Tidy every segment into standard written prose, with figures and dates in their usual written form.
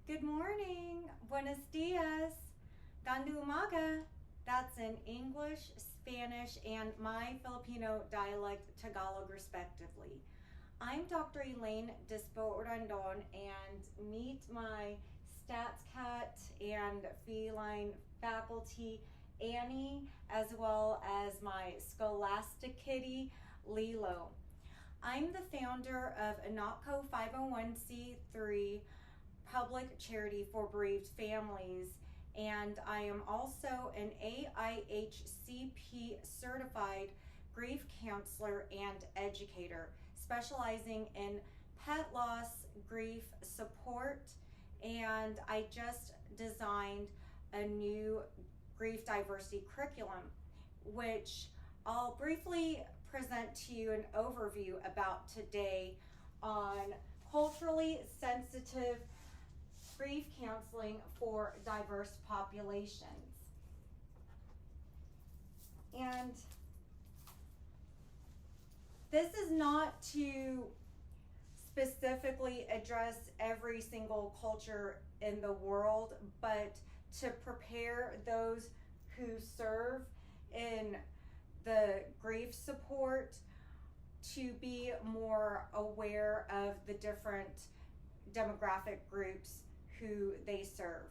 Good morning, buenos dias, gandu umaga. That's in English, Spanish, and my Filipino dialect, Tagalog, respectively. I'm Dr. Elaine Dispo-Randon, and meet my stats cat and feline faculty, Annie, as well as my scholastic kitty, Lilo. I'm the founder of Anotco 501c3 public charity for bereaved families, and I am also an AIHCP certified grief counselor and educator, specializing in pet loss grief support. And I just designed a new grief diversity curriculum, which I'll briefly present to you an overview about today on culturally sensitive grief counseling for diverse populations. And this is not to specifically address every single culture in the world, but to prepare those who serve in the grief support to be more aware of the different demographic groups who they serve.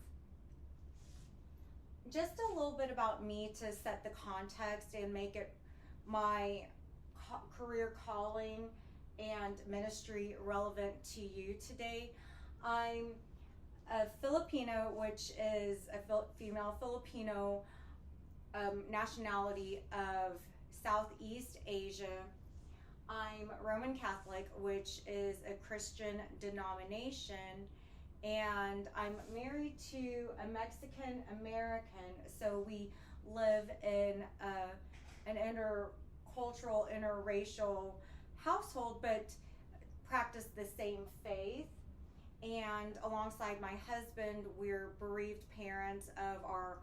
Just a little bit about me to set the context and make it my career calling and ministry relevant to you today. I'm a Filipino, which is a female Filipino nationality of Southeast Asia. I'm Roman Catholic, which is a Christian denomination, and I'm married to a Mexican American, so we live in an intercultural, interracial household, but practice the same faith. And alongside my husband, we're bereaved parents of our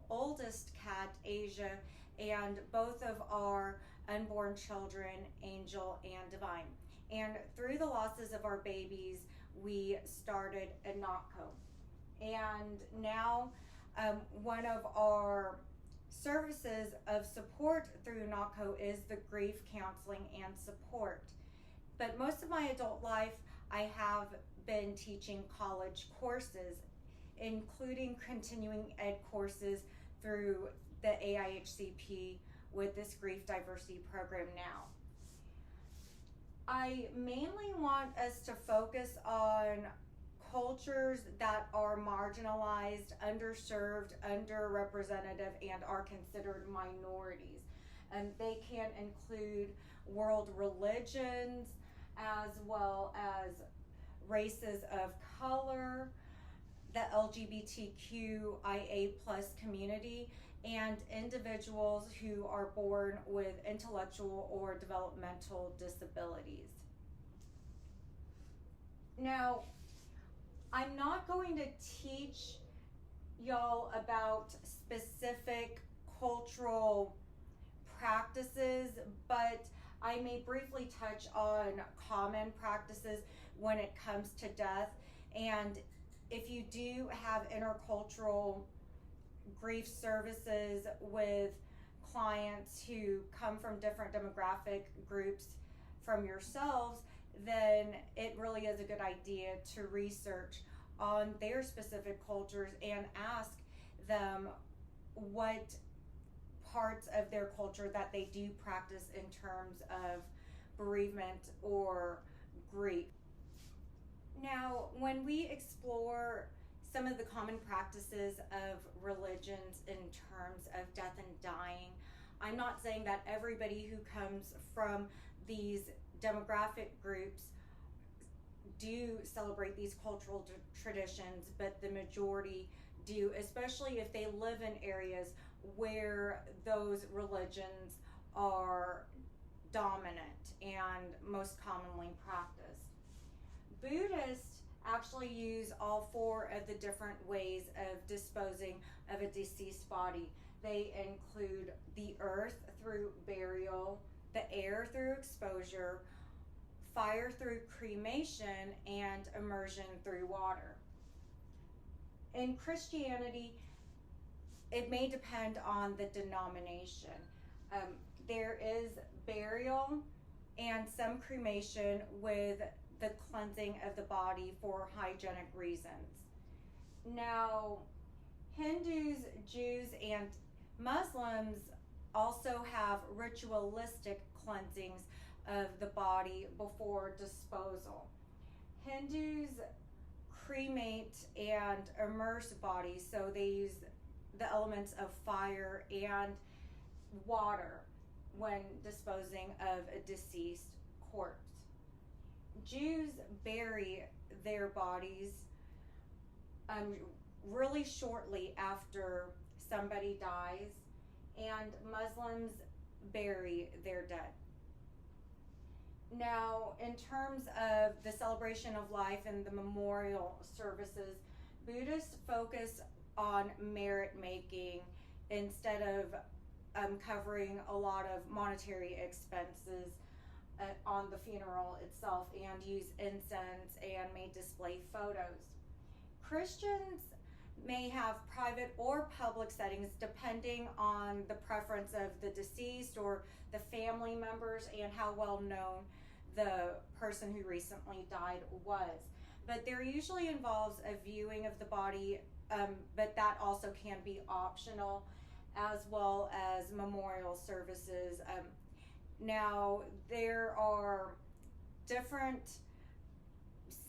oldest cat, Asia, and both of our unborn children, Angel and Divine. And through the losses of our babies, we started Anotco. And now one of our services of support through Anotco is the grief counseling and support. But most of my adult life, I have been teaching college courses, including continuing ed courses through the AIHCP with this grief diversity program now. I mainly want us to focus on cultures that are marginalized, underserved, underrepresented, and are considered minorities. And they can include world religions as well as races of color, the LGBTQ community, and individuals who are born with intellectual or developmental disabilities. Now, I'm not going to teach y'all about specific cultural practices, but I may briefly touch on common practices when it comes to death. And if you do have intercultural grief services with clients who come from different demographic groups from yourselves, then it really is a good idea to research on their specific cultures and ask them what parts of their culture that they do practice in terms of bereavement or grief. Now, when we explore some of the common practices of religions in terms of death and dying, I'm not saying that everybody who comes from these demographic groups do celebrate these cultural traditions, but the majority do, especially if they live in areas where those religions are dominant and most commonly practiced. Buddhists actually use all four of the different ways of disposing of a deceased body. They include the earth through burial, the air through exposure, fire through cremation, and immersion through water. In Christianity, it may depend on the denomination. There is burial and some cremation with the cleansing of the body for hygienic reasons. Now, Hindus, Jews, and Muslims also have ritualistic cleansings of the body before disposal. Hindus cremate and immerse bodies, so they use the elements of fire and water when disposing of a deceased corpse. Jews bury their bodies really shortly after somebody dies, and Muslims bury their dead. Now, in terms of the celebration of life and the memorial services, Buddhists focus on merit making instead of covering a lot of monetary expenses on the funeral itself, and use incense and may display photos. Christians may have private or public settings depending on the preference of the deceased or the family members and how well known the person who recently died was. But there usually involves a viewing of the body, but that also can be optional, as well as memorial services. Now, there are different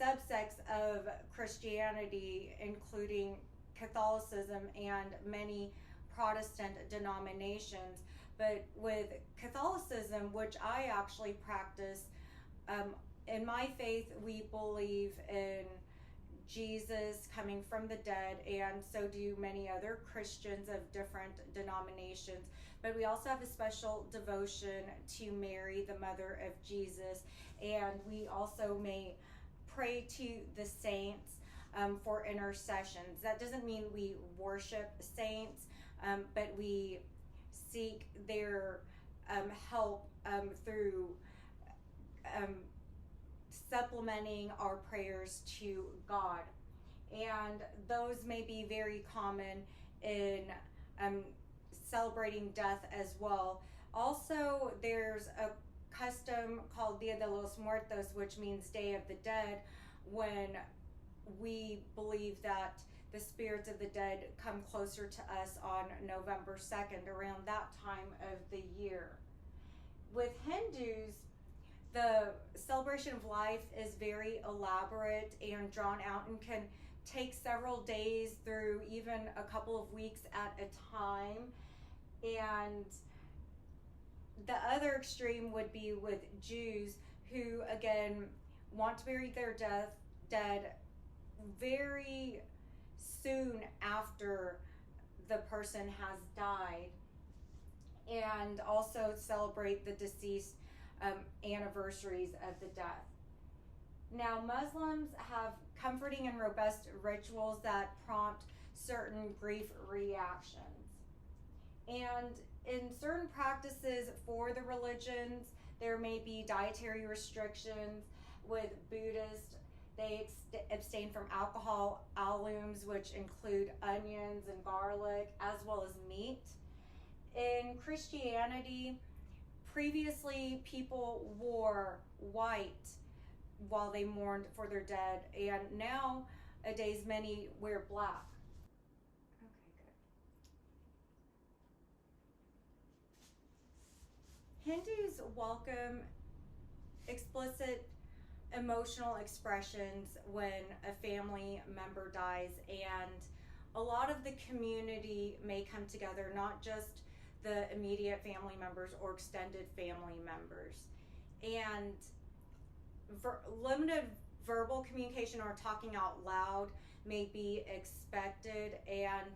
subsects of Christianity, including Catholicism and many Protestant denominations. But with Catholicism, which I actually practice, in my faith, we believe in Jesus coming from the dead, and so do many other Christians of different denominations. But we also have a special devotion to Mary, the mother of Jesus, and we also may pray to the saints for intercessions. That doesn't mean we worship saints, but we seek their help through supplementing our prayers to God. And those may be very common in celebrating death as well. Also, there's a custom called Dia de los Muertos, which means Day of the Dead, when we believe that the spirits of the dead come closer to us on November 2nd, around that time of the year. With Hindus, the celebration of life is very elaborate and drawn out and can take several days through even a couple of weeks at a time. And the other extreme would be with Jews, who again want to bury their dead very soon after the person has died, and also celebrate the deceased anniversaries of the death. Now, Muslims have comforting and robust rituals that prompt certain grief reactions. And in certain practices for the religions, there may be dietary restrictions. With Buddhists, they abstain from alcohol, alums, which include onions and garlic, as well as meat. In Christianity, previously people wore white while they mourned for their dead, and nowadays many wear black. Okay, good. Hindus welcome explicit emotional expressions when a family member dies, and a lot of the community may come together, not just the immediate family members or extended family members. And limited verbal communication or talking out loud may be expected, and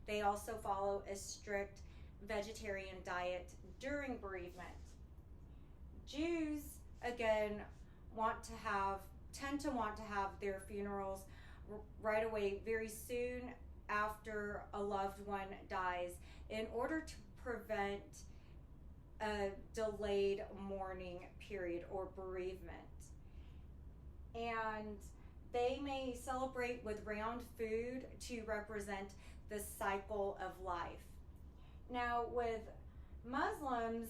they also follow a strict vegetarian diet during bereavement. Jews, again, tend to want to have their funerals right away, very soon after a loved one dies, in order to prevent a delayed mourning period or bereavement. And They may celebrate with round food to represent the cycle of life. Now, with Muslims,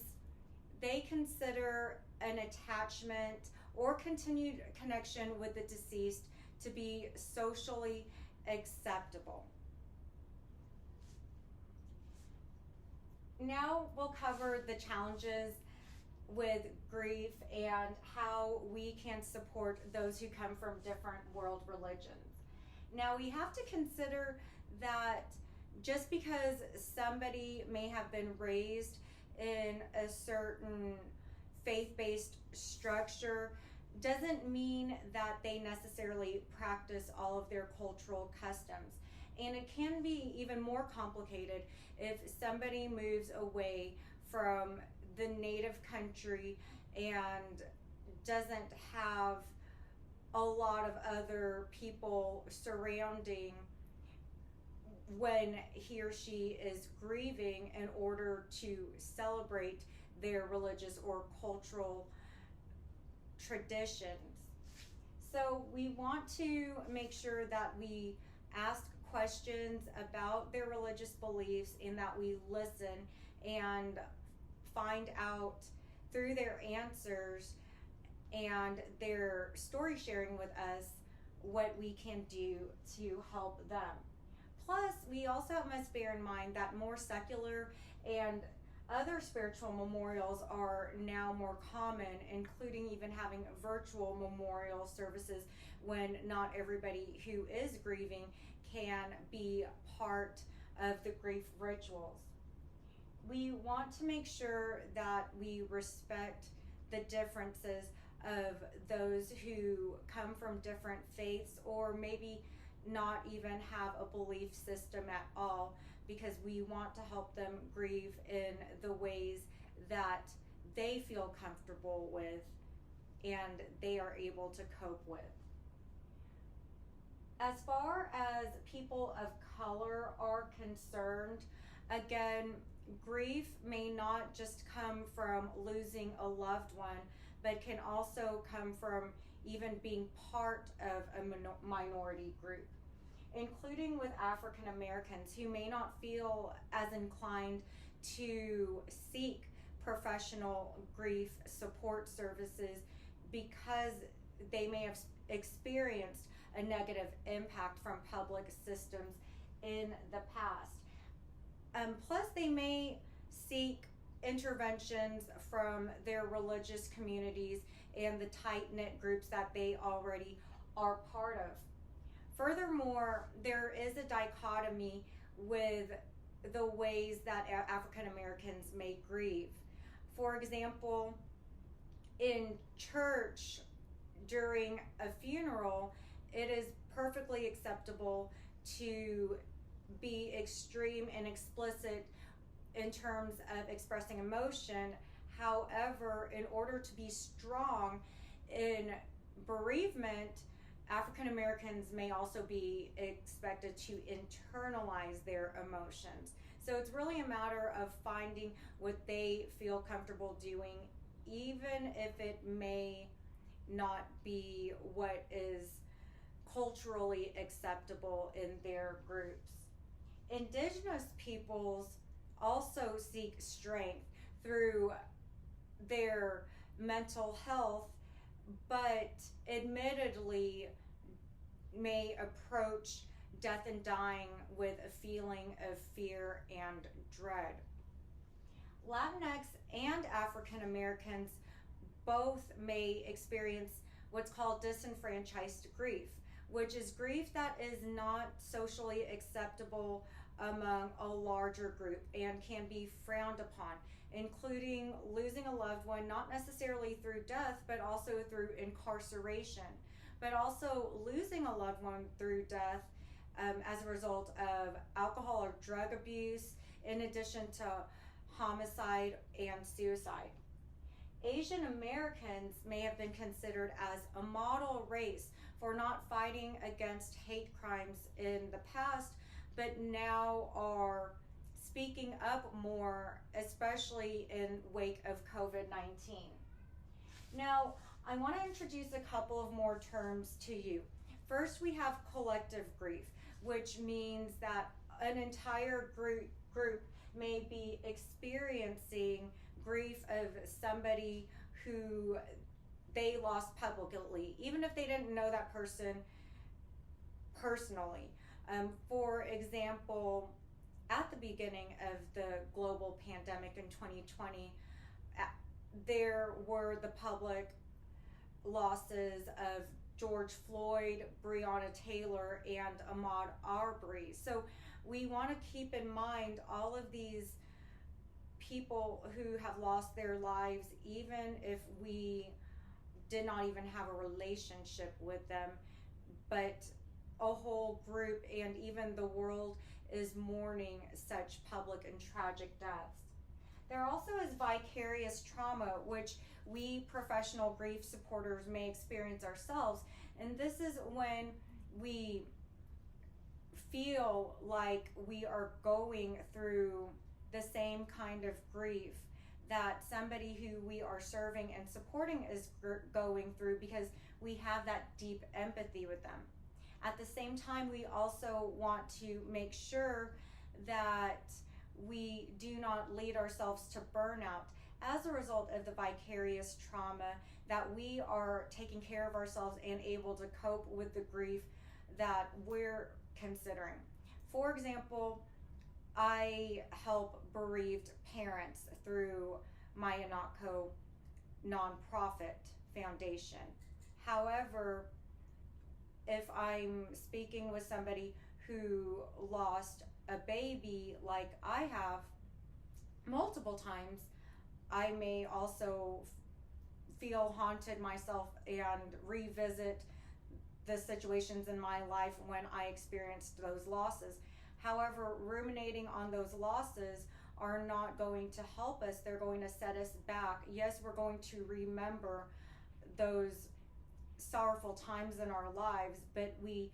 they consider an attachment or continued connection with the deceased to be socially acceptable. Now we'll cover the challenges with grief and how we can support those who come from different world religions. Now we have to consider that just because somebody may have been raised in a certain faith-based structure doesn't mean that they necessarily practice all of their cultural customs. And it can be even more complicated if somebody moves away from the native country and doesn't have a lot of other people surrounding when he or she is grieving in order to celebrate their religious or cultural traditions. So we want to make sure that we ask questions about their religious beliefs and that we listen and find out through their answers and their story sharing with us what we can do to help them. Plus, we also must bear in mind that more secular and other spiritual memorials are now more common, including even having virtual memorial services when not everybody who is grieving can be part of the grief rituals. We want to make sure that we respect the differences of those who come from different faiths or maybe not even have a belief system at all, because we want to help them grieve in the ways that they feel comfortable with and they are able to cope with. As far as people of color are concerned, again, grief may not just come from losing a loved one, but can also come from even being part of a minority group, including with African Americans who may not feel as inclined to seek professional grief support services because they may have experienced a negative impact from public systems in the past. Plus, they may seek interventions from their religious communities and the tight-knit groups that they already are part of. Furthermore, there is a dichotomy with the ways that African Americans may grieve. For example, in church during a funeral, it is perfectly acceptable to be extreme and explicit in terms of expressing emotion. However, in order to be strong in bereavement, African Americans may also be expected to internalize their emotions. So it's really a matter of finding what they feel comfortable doing, even if it may not be what is culturally acceptable in their groups. Indigenous peoples also seek strength through their mental health, but admittedly may approach death and dying with a feeling of fear and dread. Latinx and African Americans both may experience what's called disenfranchised grief, which is grief that is not socially acceptable among a larger group and can be frowned upon, including losing a loved one, not necessarily through death, but also through incarceration, but also losing a loved one through death as a result of alcohol or drug abuse, in addition to homicide and suicide. Asian Americans may have been considered as a model race for not fighting against hate crimes in the past, but now are speaking up more, especially in wake of COVID-19. Now, I want to introduce a couple of more terms to you. First, we have collective grief, which means that an entire group may be experiencing grief of somebody who they lost publicly, even if they didn't know that person personally. For example, at the beginning of the global pandemic in 2020, there were the public losses of George Floyd, Breonna Taylor, and Ahmaud Arbery. So we want to keep in mind all of these people who have lost their lives, even if we did not even have a relationship with them, but a whole group and even the world is mourning such public and tragic deaths. There also is vicarious trauma, which we professional grief supporters may experience ourselves. And this is when we feel like we are going through the same kind of grief that somebody who we are serving and supporting is going through, because we have that deep empathy with them. At the same time, we also want to make sure that we do not lead ourselves to burnout as a result of the vicarious trauma, that we are taking care of ourselves and able to cope with the grief that we're considering. For example, I help bereaved parents through my Anatco nonprofit foundation. However, if I'm speaking with somebody who lost a baby like I have multiple times, I may also feel haunted myself and revisit the situations in my life when I experienced those losses. However, ruminating on those losses are not going to help us. They're going to set us back. Yes, we're going to remember those sorrowful times in our lives, but we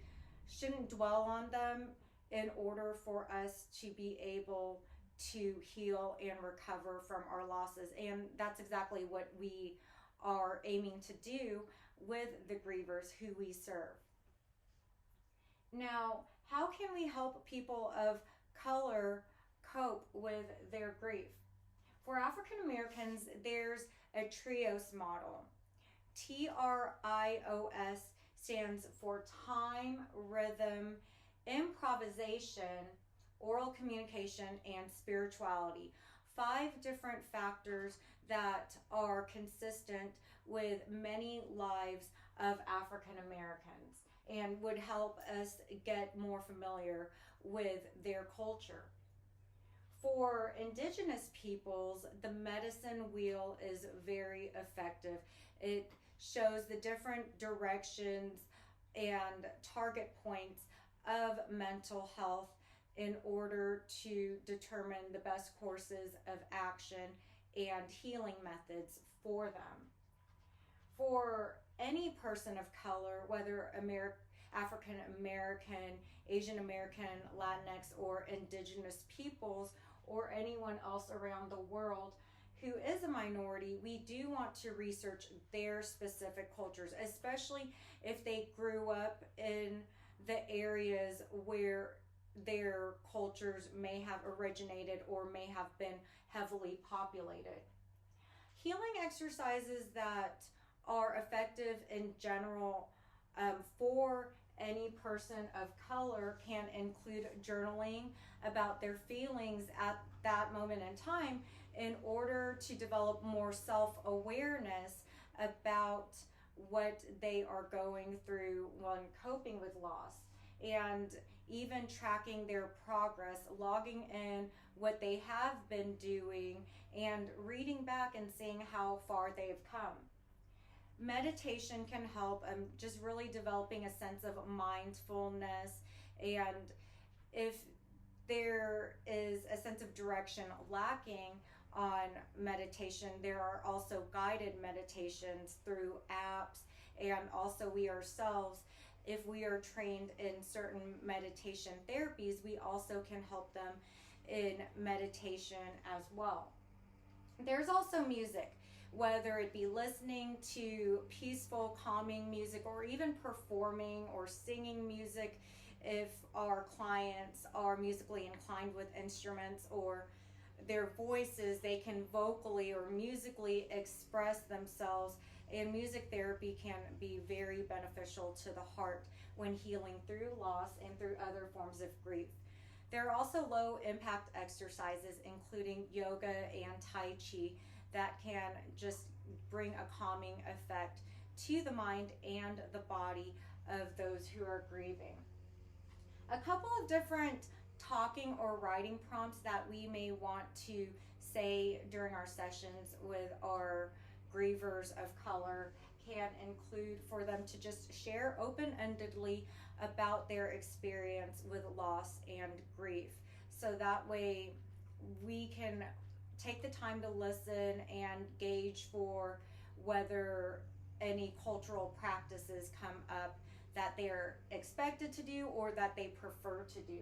shouldn't dwell on them in order for us to be able to heal and recover from our losses. And that's exactly what we are aiming to do with the grievers who we serve. Now, how can we help people of color cope with their grief? For African Americans, there's a TRIOS model. TRIOS stands for time, rhythm, improvisation, oral communication, and spirituality. 5 different factors that are consistent with many lives of African Americans and would help us get more familiar with their culture. For Indigenous peoples, the medicine wheel is very effective. It shows the different directions and target points of mental health in order to determine the best courses of action and healing methods for them. For any person of color, whether African American, Asian American, Latinx, or Indigenous peoples, or anyone else around the world who is a minority, we do want to research their specific cultures, especially if they grew up in the areas where their cultures may have originated or may have been heavily populated. Healing exercises that are effective in general for any person of color can include journaling about their feelings at that moment in time in order to develop more self-awareness about what they are going through when coping with loss, and even tracking their progress, logging in what they have been doing, and reading back and seeing how far they've come. Meditation can help just really developing a sense of mindfulness, and if there is a sense of direction lacking on meditation, there are also guided meditations through apps, and also we ourselves, if we are trained in certain meditation therapies, we also can help them in meditation as well. There's also music. whether it be listening to peaceful, calming music, or even performing or singing music if our clients are musically inclined with instruments or their voices, they can vocally or musically express themselves. And music therapy can be very beneficial to the heart when healing through loss and through other forms of grief. There are also low impact exercises, including yoga and Tai Chi, that can just bring a calming effect to the mind and the body of those who are grieving. A couple of different talking or writing prompts that we may want to say during our sessions with our grievers of color can include for them to just share open-endedly about their experience with loss and grief. So that way we can take the time to listen and gauge for whether any cultural practices come up that they're expected to do or that they prefer to do.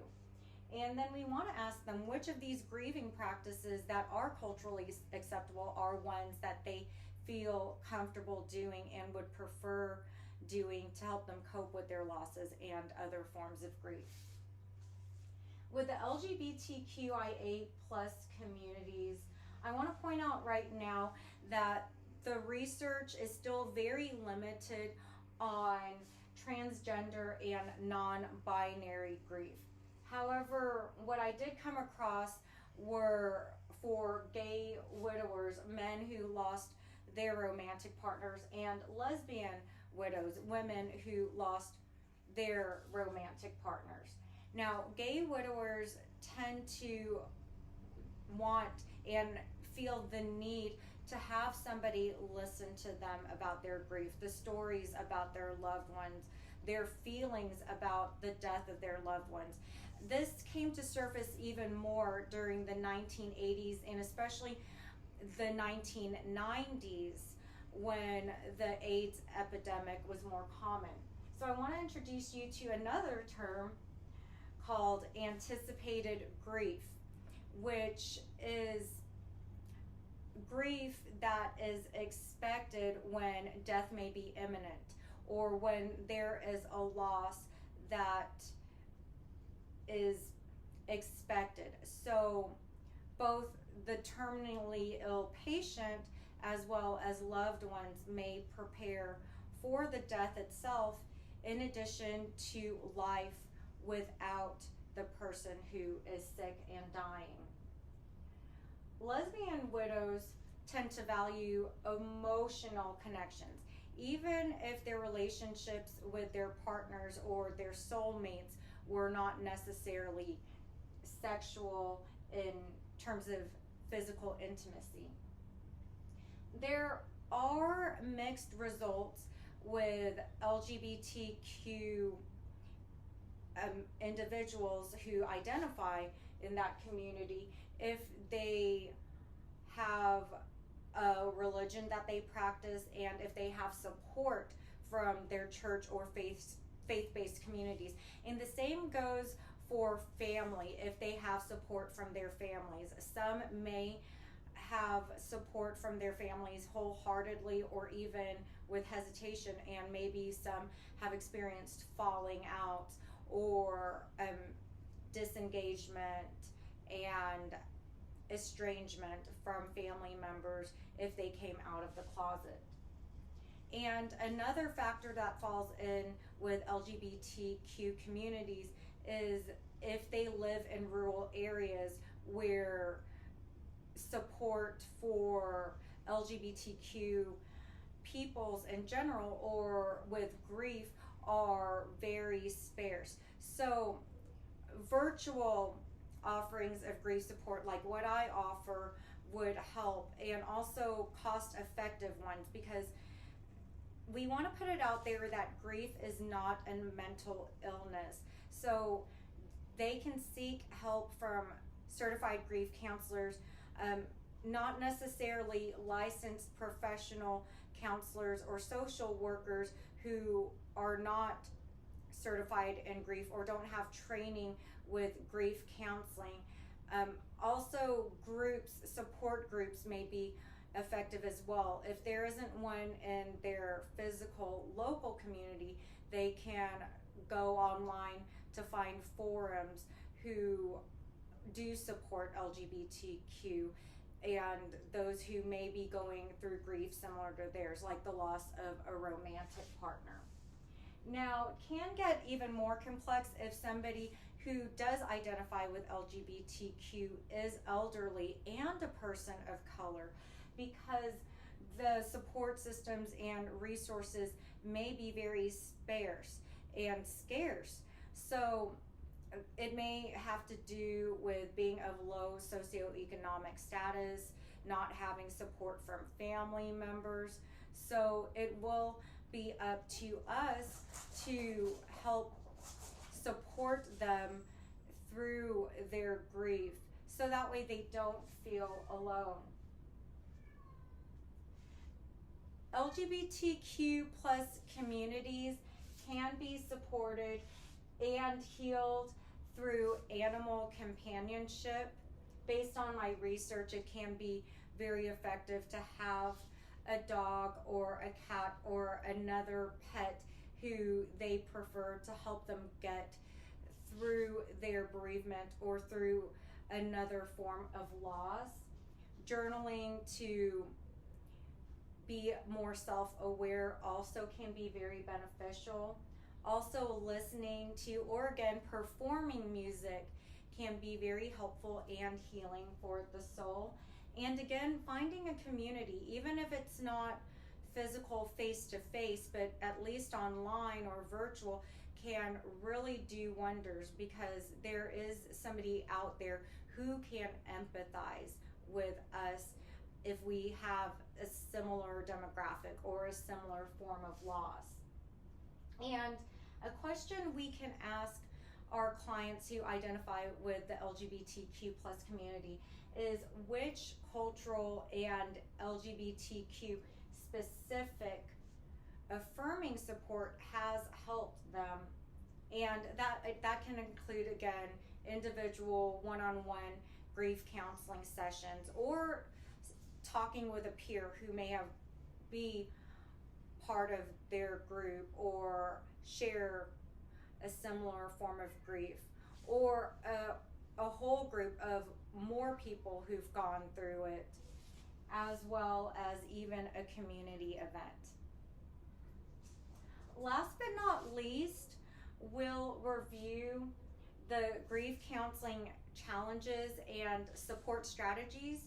And then we want to ask them which of these grieving practices that are culturally acceptable are ones that they feel comfortable doing and would prefer doing to help them cope with their losses and other forms of grief. With the LGBTQIA plus communities, I want to point out right now that the research is still very limited on transgender and non-binary grief. However, what I did come across were for gay widowers, men who lost their romantic partners, and lesbian widows, women who lost their romantic partners. Now, gay widowers tend to want and feel the need to have somebody listen to them about their grief, the stories about their loved ones, their feelings about the death of their loved ones. This came to surface even more during the 1980s and especially the 1990s when the AIDS epidemic was more common. So I want to introduce you to another term called anticipated grief, which is grief that is expected when death may be imminent or when there is a loss that is expected. So both the terminally ill patient as well as loved ones may prepare for the death itself in addition to life without the person who is sick and dying. Lesbian widows tend to value emotional connections, even if their relationships with their partners or their soulmates were not necessarily sexual in terms of physical intimacy. There are mixed results with LGBTQ individuals who identify in that community if they have a religion that they practice and if they have support from their church or faith-based communities. And the same goes for family, if they have support from their families. Some may have support from their families wholeheartedly or even with hesitation, and maybe some have experienced falling out or disengagement and estrangement from family members if they came out of the closet. And another factor that falls in with LGBTQ communities is if they live in rural areas where support for LGBTQ peoples in general or with grief are very sparse. So virtual offerings of grief support like what I offer would help, and also cost-effective ones, because we want to put it out there that grief is not a mental illness. So they can seek help from certified grief counselors, not necessarily licensed professional counselors or social workers who are not certified in grief or don't have training with grief counseling. Also, support groups may be effective as well. If there isn't one in their physical local community, they can go online to find forums who do support LGBTQ and those who may be going through grief similar to theirs, like the loss of a romantic partner. Now, it can get even more complex if somebody who does identify with LGBTQ is elderly and a person of color, because the support systems and resources may be very sparse and scarce. So it may have to do with being of low socioeconomic status, not having support from family members. So it will be up to us to help support them through their grief so that way they don't feel alone. LGBTQ plus communities can be supported and healed through animal companionship. Based on my research, it can be very effective to have a dog or a cat or another pet who they prefer to help them get through their bereavement or through another form of loss. Journaling to be more self-aware also can be very beneficial. Also, listening to or again performing music can be very helpful and healing for the soul. And again, finding a community, even if it's not physical face-to-face, but at least online or virtual, can really do wonders, because there is somebody out there who can empathize with us if we have a similar demographic or a similar form of loss. And a question we can ask our clients who identify with the LGBTQ plus community is which cultural and LGBTQ specific affirming support has helped them. And that can include, again, individual one-on-one grief counseling sessions, or talking with a peer who may be part of their group or share a similar form of grief, or a whole group of more people who've gone through it, as well as even a community event. Last but not least, we'll review the grief counseling challenges and support strategies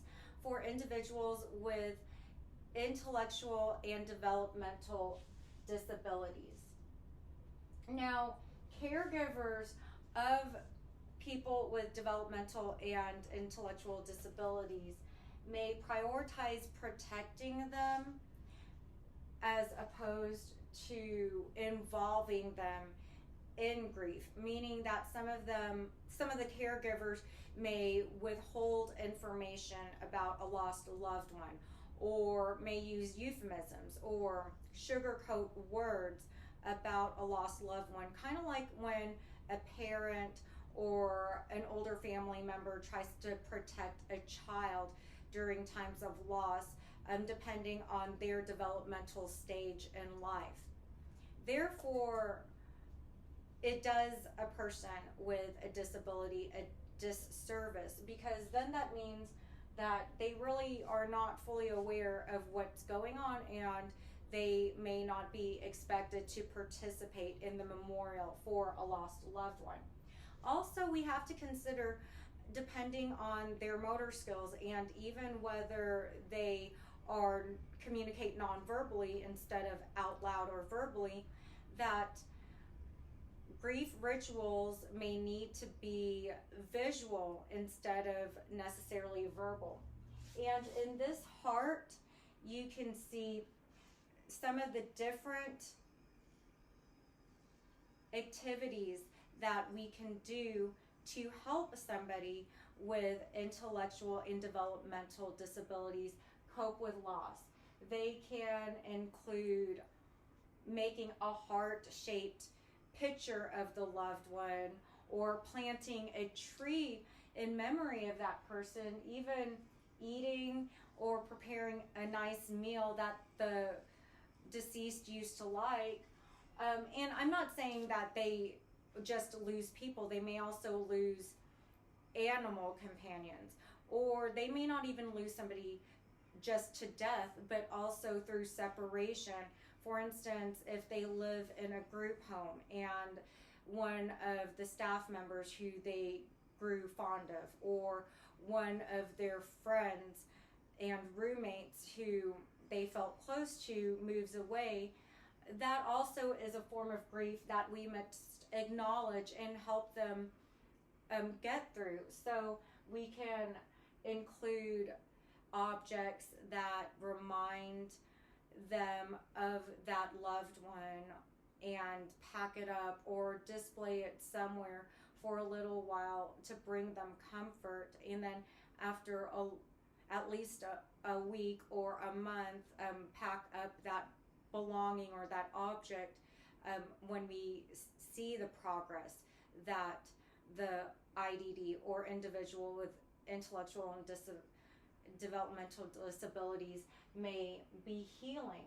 for individuals with intellectual and developmental disabilities. Now, caregivers of people with developmental and intellectual disabilities may prioritize protecting them as opposed to involving them in grief, meaning that some of the caregivers may withhold information about a lost loved one, or may use euphemisms or sugarcoat words about a lost loved one, kind of like when a parent or an older family member tries to protect a child during times of loss, depending on their developmental stage in life. Therefore, it does a person with a disability a disservice, because then that means that they really are not fully aware of what's going on, and they may not be expected to participate in the memorial for a lost loved one. Also, we have to consider, depending on their motor skills and even whether they communicate non-verbally instead of out loud or verbally, that grief rituals may need to be visual instead of necessarily verbal. And in this heart, you can see some of the different activities that we can do to help somebody with intellectual and developmental disabilities cope with loss. They can include making a heart-shaped picture of the loved one, or planting a tree in memory of that person, even eating or preparing a nice meal that the deceased used to like. And I'm not saying that they just lose people, they may also lose animal companions, or they may not even lose somebody just to death, but also through separation. For instance, if they live in a group home and one of the staff members who they grew fond of, or one of their friends and roommates who they felt close to moves away, that also is a form of grief that we must acknowledge and help them get through. So we can include objects that remind them of that loved one and pack it up or display it somewhere for a little while to bring them comfort. And then after at least a week or a month, pack up that belonging or that object when we see the progress that the IDD or individual with intellectual and developmental disabilities may be healing.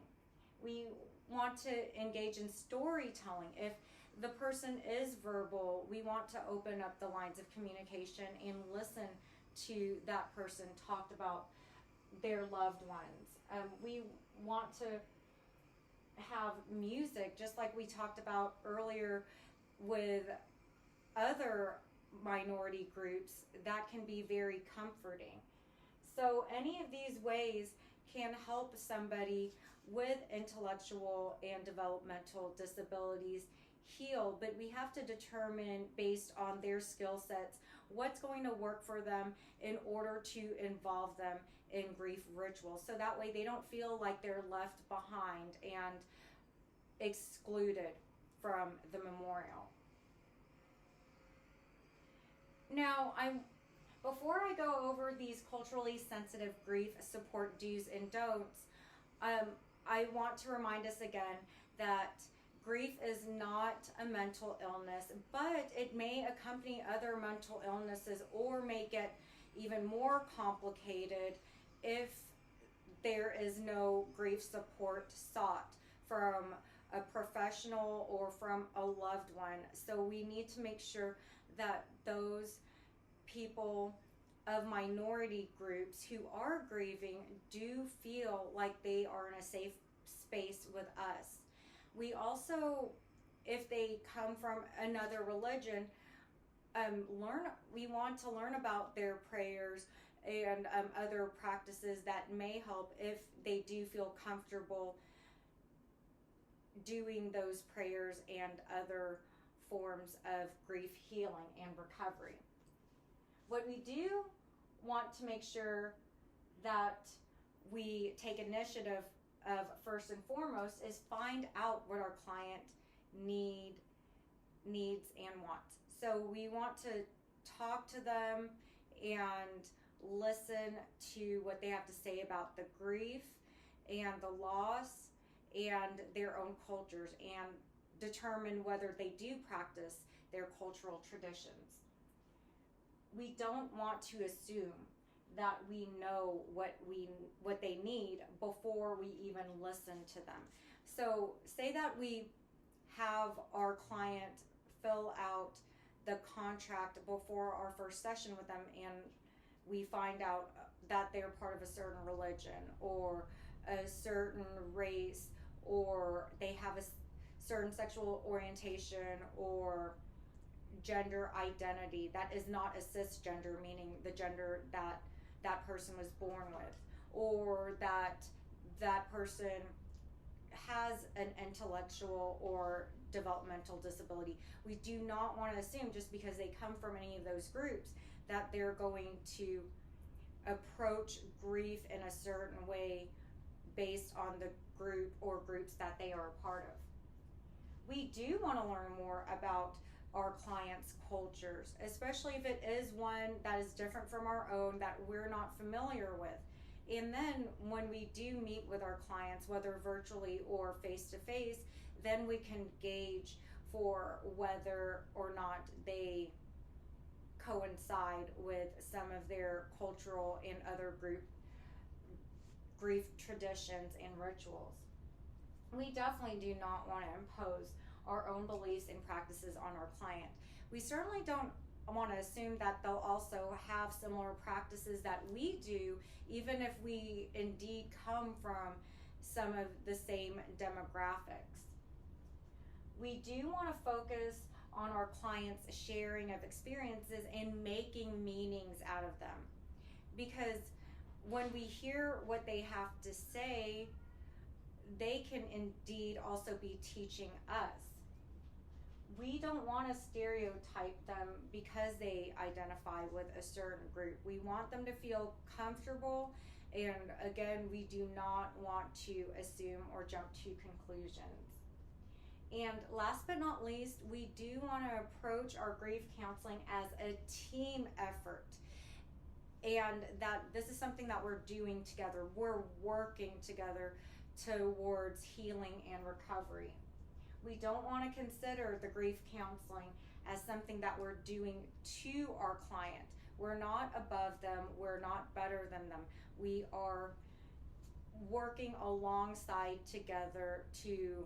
We want to engage in storytelling. If the person is verbal, we want to open up the lines of communication and listen to that person talk about their loved ones. We want to have music, just like we talked about earlier with other minority groups, that can be very comforting. So any of these ways can help somebody with intellectual and developmental disabilities heal, but we have to determine based on their skill sets what's going to work for them in order to involve them in grief rituals, so that way they don't feel like they're left behind and excluded from the memorial. Now, before I go over these culturally sensitive grief support do's and don'ts, I want to remind us again that grief is not a mental illness, but it may accompany other mental illnesses or make it even more complicated if there is no grief support sought from a professional or from a loved one. So we need to make sure that those people of minority groups who are grieving do feel like they are in a safe space with us. We also, if they come from another religion, we want to learn about their prayers and other practices that may help if they do feel comfortable doing those prayers and other forms of grief healing and recovery. What we do want to make sure that we take initiative of first and foremost is find out what our client needs and wants. So we want to talk to them and listen to what they have to say about the grief and the loss and their own cultures, and determine whether they do practice their cultural traditions. We don't want to assume that we know what they need before we even listen to them. So say that we have our client fill out the contract before our first session with them, and we find out that they're part of a certain religion or a certain race, or they have a certain sexual orientation or gender identity that is not a cisgender, meaning the gender that that person was born with, or that person has an intellectual or developmental disability. We do not want to assume just because they come from any of those groups that they're going to approach grief in a certain way based on the group or groups that they are a part of. We do want to learn more about our clients' cultures, especially if it is one that is different from our own that we're not familiar with. And then when we do meet with our clients, whether virtually or face-to-face, then we can gauge for whether or not they coincide with some of their cultural and other group grief traditions and rituals. We definitely do not want to impose our own beliefs and practices on our client. We certainly don't want to assume that they'll also have similar practices that we do, even if we indeed come from some of the same demographics. We do want to focus on our clients' sharing of experiences and making meanings out of them. Because when we hear what they have to say, they can indeed also be teaching us. We don't want to stereotype them because they identify with a certain group. We want them to feel comfortable, and again, we do not want to assume or jump to conclusions. And last but not least, we do want to approach our grief counseling as a team effort. And that this is something that we're doing together. We're working together towards healing and recovery. We don't want to consider the grief counseling as something that we're doing to our client. We're not above them. We're not better than them. We are working alongside together to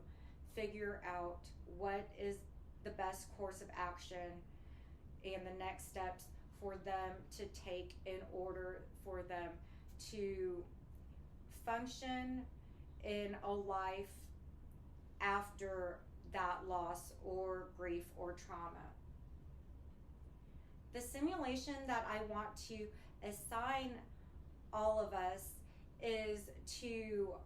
figure out what is the best course of action and the next steps for them to take in order for them to function in a life after that loss or grief or trauma. The simulation that I want to assign all of us is to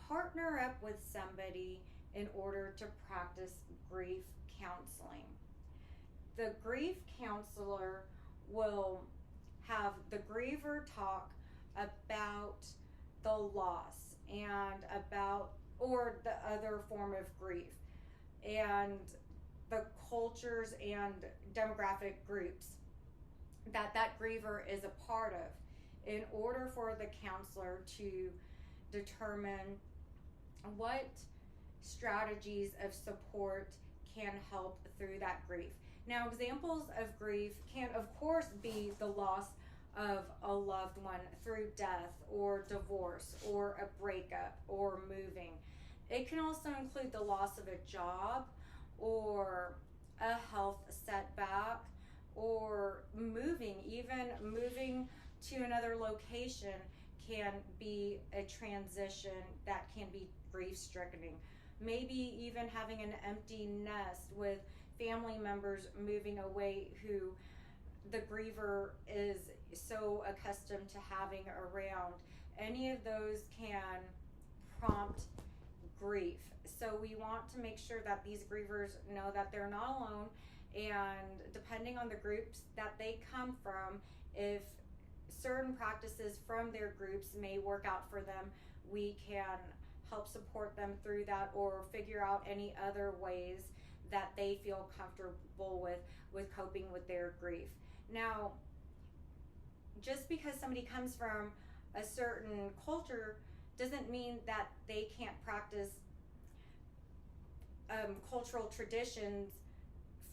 partner up with somebody in order to practice grief counseling. The grief counselor will have the griever talk about the loss and about, or the other form of grief, and the cultures and demographic groups that that griever is a part of, in order for the counselor to determine what strategies of support can help through that grief. Now, examples of grief can, of course, be the loss of a loved one through death or divorce or a breakup or moving. It can also include the loss of a job or a health setback or moving. Even moving to another location can be a transition that can be grief-stricken. Maybe even having an empty nest with family members moving away who the griever is so accustomed to having around. Any of those can prompt grief. So we want to make sure that these grievers know that they're not alone, and depending on the groups that they come from, if certain practices from their groups may work out for them, we can help support them through that or figure out any other ways that they feel comfortable with coping with their grief. Now, just because somebody comes from a certain culture doesn't mean that they can't practice cultural traditions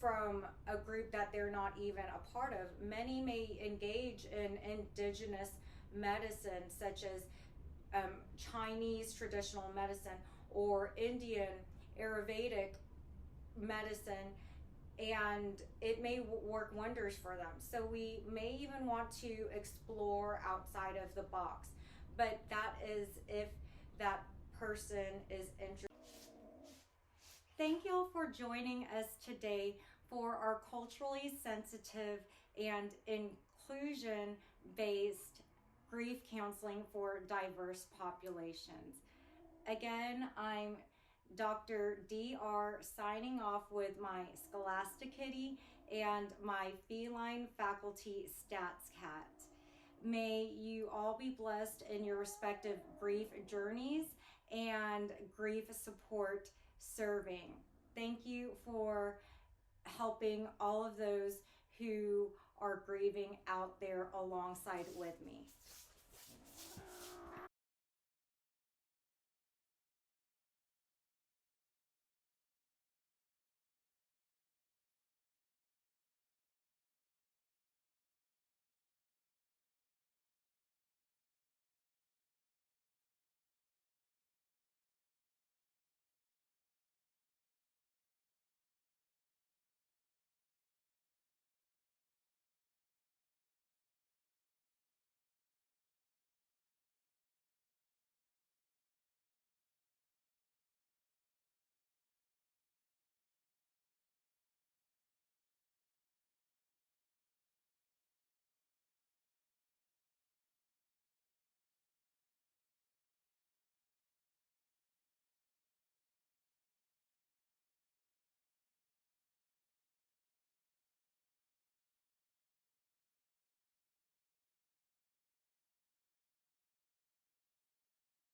from a group that they're not even a part of. Many may engage in indigenous medicine, such as Chinese traditional medicine or Indian Ayurvedic medicine, and it may work wonders for them. So we may even want to explore outside of the box, but that is if that person is interested. Thank you all for joining us today for our culturally sensitive and inclusion-based grief counseling for diverse populations. Again, I'm Dr. DR signing off with my Scholastic Kitty and my feline faculty Stats Cat. May you all be blessed in your respective grief journeys and grief support serving. Thank you for helping all of those who are grieving out there alongside with me.